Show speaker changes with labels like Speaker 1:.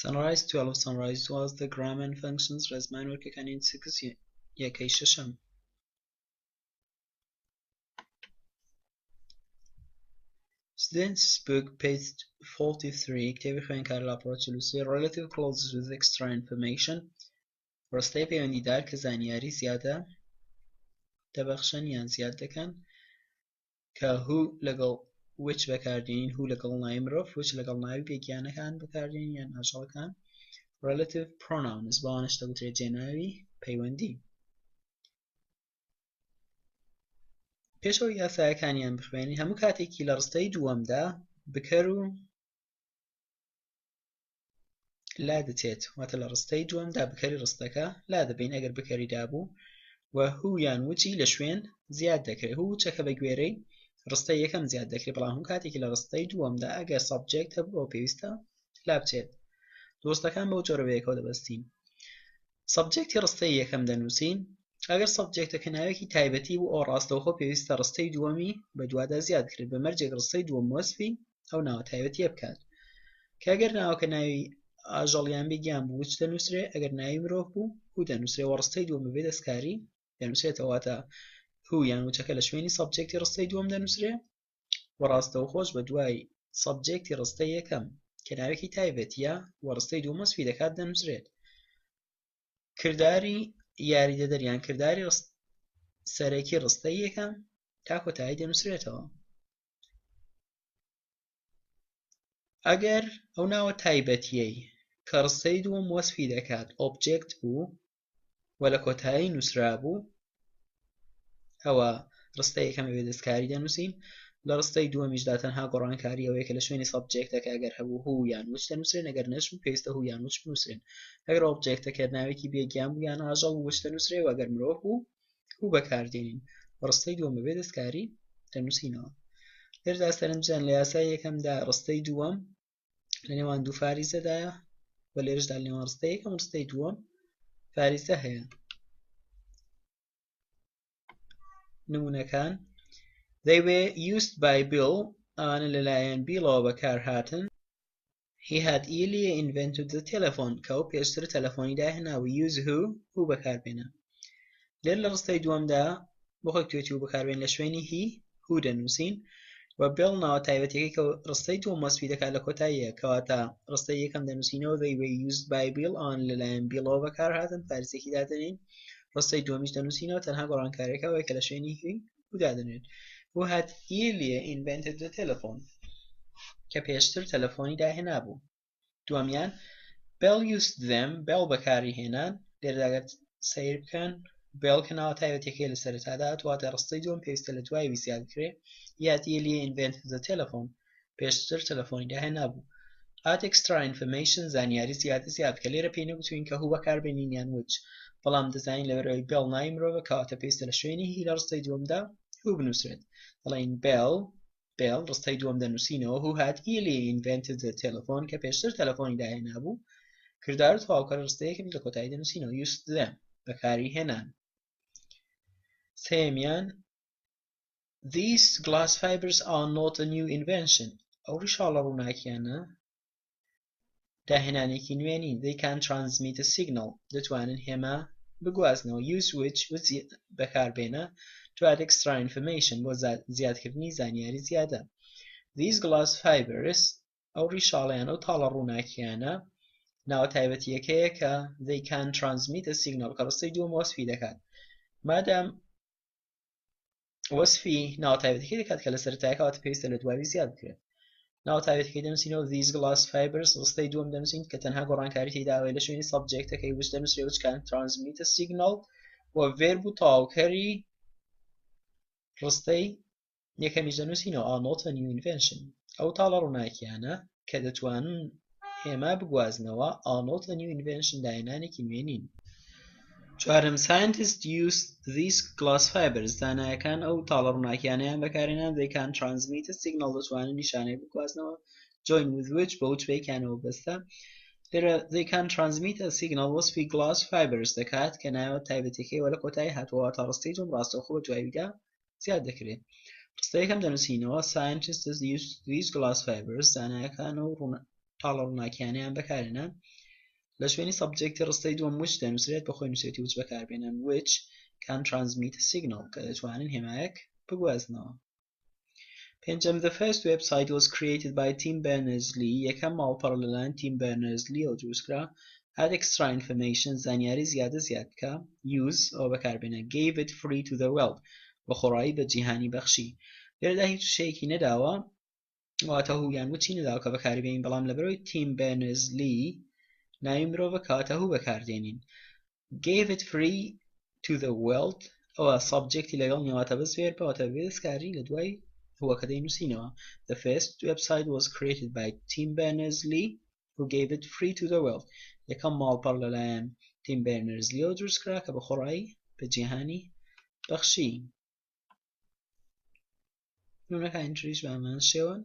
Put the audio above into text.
Speaker 1: Sunrise 12 Sunrise was the Graham functions ڕێزمان وەرگەکانی یەکەی شەشەم. Students book page 43 کتێبی خوێندکار لاپەڕە 43 relative clauses with extra information ڕستەی پەیوەندیدار کە زانیاری زیادە دەبەخشن یان زیاد دەکەن کە who لەگەڵ which بەکاردێنین who لەگەڵ ناوی مرۆڤ which لەگەڵ ناوی بێگیانەکان بەکاردێنین یان ئاژەڵەکان relative pronouns بەوانش دەگوترێت جێناوی پەیوەندی. پێشەوەی یاسایەکانیان بخوێنین هەموو کاتێکی لە ڕستەی دووەمدا بکەر و لا دەچێت واتە لە ڕستەی دووەمدا بکەری ڕستەکە لا دەبین ئەگەر بکەری دابوو و هو یان وچی لە شوێن زیاد دەکرێت هو وچەکە بە گوێرەی ڕستەی یەکەم زیاد دەکرێت بەڵام هەموو کاتێکی لە ڕستەی دووەمدا ئەگەر سەبجێکت هەبوو پێویستە لا بچێت. دۆستەکان بەو جۆرەوەیەکەوە دەبەستین. سەبجێکتی ڕستەی یەکەم دەنووسین ئەگەر سەبجێکتەکە ناوێکی تایبەتی بوو ئەو ڕاستەوخۆ پێویستە ڕستەی دووەمی بە دوادا زیاد کرێت بە مەرجێک ڕستەی دووەم وەسفی ئەو ناوە تایبەتیە بکات کە ئەگەر ناوەکە ناوی ئاژەڵیان بێگیان بوو وچ دەنووسرێ ئەگەر ناوی مرۆڤ بوو هو دەنووسرێ و ڕستەی دووەم بەبێ دەستکاری دەنووسرێتەوە واتە هو یان وچەکە لە شوێنی سەبجێکتی ڕستەی دووەم دەنووسرێ و ڕاستەوخۆش بە دوای سەبجێکتی ڕستەی یەکەم کە ناوێکی تایبەتیە و ڕستەی دووەم وەسفی دەکات دەنووسرێت. کرداری یاریدەدەریان کرداری سەرەکی ڕستەی یەکەم تا کۆتایی دەنووسرێتەوە. ئەگەر ئەو ناوە تایبەتیەی کە ڕستەی دووەم وەسفی دەکات ئۆبجێکت بوو و لە کۆتایی نووسرا بوو ئەوە ڕستەی یەکەم بێ دەستکاری دەنووسین. لە ڕستەی دووەمیشدا تەنها گۆڕانکاری ئەوەیە کە لە شوێنی سەبجێکتەکە ئەگەر هەبوو هو یان وچ دەنووسرێن ئەگەر نەچبوو پێویستە هو یان وچ بنووسرێن. ئەگەر ئۆبجێکتەکە ناوێکی بێگیان بوو یان ئاژەڵ وچ دەنووسرێ و ئەگەر مرۆڤ بوو هو بەکاردێنین و ڕستەی دووەم بەبێ دەستکاری دەنووسینەوە. لێرەدا سەرنجیان لە یاسای یەکەمدا ڕستەی دووەم لە نێوان دوو فاریزەدایە و لێرەشدا لە نێوان ڕستەی یەکەم و ڕستەی دووەم فاریزە هەیە. نمونەکان They were used by Bill ئەوانە لەلایەن بیڵەوە بەکار هاتن. He had earlier invented the telephone کە ئەو پێشتر تەلەفۆنی داهێناوە use who بەکاربێنە. لێر لە ڕستەی دووەمدا بۆ خۆی توێتی و بەکاربێن لە شوێنی هو دەنووسین و Bill ناوە تایبەتیەکەی کە ڕستەی دووەم وەسفی دەکات لە کۆتاییە کەواتە ڕستەی یەکەم دەنووسینەوە They were used by Bill ئەوان لەلایەن بیڵەوە بەکار هاتن فارزێکی دادەنین. ڕستەی دووەمیش دەنووسینەوە تەنها گۆڕانکاریەکە ئەوەیە کە لە شوێنی هو دادەنێت. Who had earlier invented the telephone کە پێشتر تەلەفۆنی داهێنابوو. دووەمیان Bell used them Bell بەکاری هێنان. لێرەدا سەیر بکەن Bell کە ناوە تایبەتیەکەی لە سەرەتادا واتە ڕستەی دووەم پێویستە لە دوایەوی زیاد بکرێ. He had earlier invented the telephone پێشتر تەلەفۆنی داهێنابوو. Add extra information زانیاری زیاد کە لێرە پێی نەگوتوین کە هو بەکاربێنین یان وچ بەڵام دەزانین لەبەرەوەی Bell ناوی مرۆڤە کەواتە پێویستە لە شوێنی هی لە ڕستەی دووەمدا هو بنووسرێت. دەڵێن Bell ڕستەی دووەم دەنووسینەوە who had earlier invented the telephone کە پێشتر تەلەفۆنی داهێنابوو کردار و تەواوکەر ڕستەیەکەم لە کۆتایی دەنووسینەوە used them بەکاری هێنان. سێمیان These glass fibers are not a new invention ئەو ڕیشاڵە ڕووناکیانە داهێنانێکی نوێ نین. They can transmit a signal دەتوانن هێما بگوازنەوە. Use which بەکاربێنە to add extra information بۆ زیادکردنی زانیاری زیادە. These glass fibers ئەو ڕیشاڵیان ئەو تاڵە ڕووناکیانە ناوە تایبەتیەکەیە کە they can transmit a signal کە ڕستەی دووەم وەسفی دەکات. مادام وەسفی ناوە تایبەتەکەی دەکات کە لە سەرەتایە کەواتە پێویستە لە دوایی زیاد بکرێت. ناوە تایبەتەکەی دەنووسینەوە these glass fibers ڕستەی دووەم دەنووسین کە تەنها گۆڕانکاری تێداوێت لە شوێنی سەبجێکتەکەی وچ دەنووسرێت which can transmit a signal و verb و تەواوکەری ڕستەی یەکەمیش دەنووسینەوە are not a new invention ئەو تاڵە ڕووناکیانە کە دەتوانن هێما بگوازنەوە are not a new invention داهێنانێکی نوێ نین. چوارم Scientists use these glass fibers زانایەکان ئەو تاڵە ڕووناکیانەیان بەکارهێنان they can transmit a signal دەتوانن نیشانەی بگوازنەوە join with which بە وچ بەیەکیانەوە بەستە. لێرە they can transmit a signal وەسفی glass fibers دەکات کە ناوە تایبەتەکەی وە لە کۆتایی هاتووە تا ڕستەی دووەم ڕاستەوخۆ بە دواییدا زیاد دەکرێت. ڕستەی یەکەم دەنووسینەوە Scientists use these glass fibers زانایەکان ئەو تاڵڕناکیانیان بەکارێنان لە شوێنی سەبجێکتی ڕستەی دووەم which دەنووسرێت بە خۆی نووسێتی which بەکاربێنن which can transmit a signal کە دەتوانن هێمایەک بگوازنەوە. پێنجەم The first website was created by Tim Berners-Lee یەکەم ماڵپەڕ لەلایەن Tim Berners-Lee ئەو دروستکرا add extra information زانیاری زیاد بکە use ئەو بەکاربێنە gave it free to the world بە خۆڕایی بە جیهانی بەخشی. لێرەدا هیچ شتێکی نەداوە واتە هوو یان وچی نەداوە کە بەکاربێنین بەڵام لەبەرەوەی Tim Berners-Lee ناوی مرۆڤە کەواتە هوو بەکاردێنین. gave it free to the world ئەوە سەبجێکتی لەگەڵ نیواتە بەسوێر بەواتە بێدەستکاری لە دوای هووەکە دەینووسینەوە. The first website was created by Tim Berners-Lee who gave it free to the world یەکەم ماڵپەڕ لەلایەن Tim Berners-Lee ئەو دروستکرا کە بە خۆڕایی بە جیهانی بەخشی. نمونەکانی تریش بە ئەمان شێوەن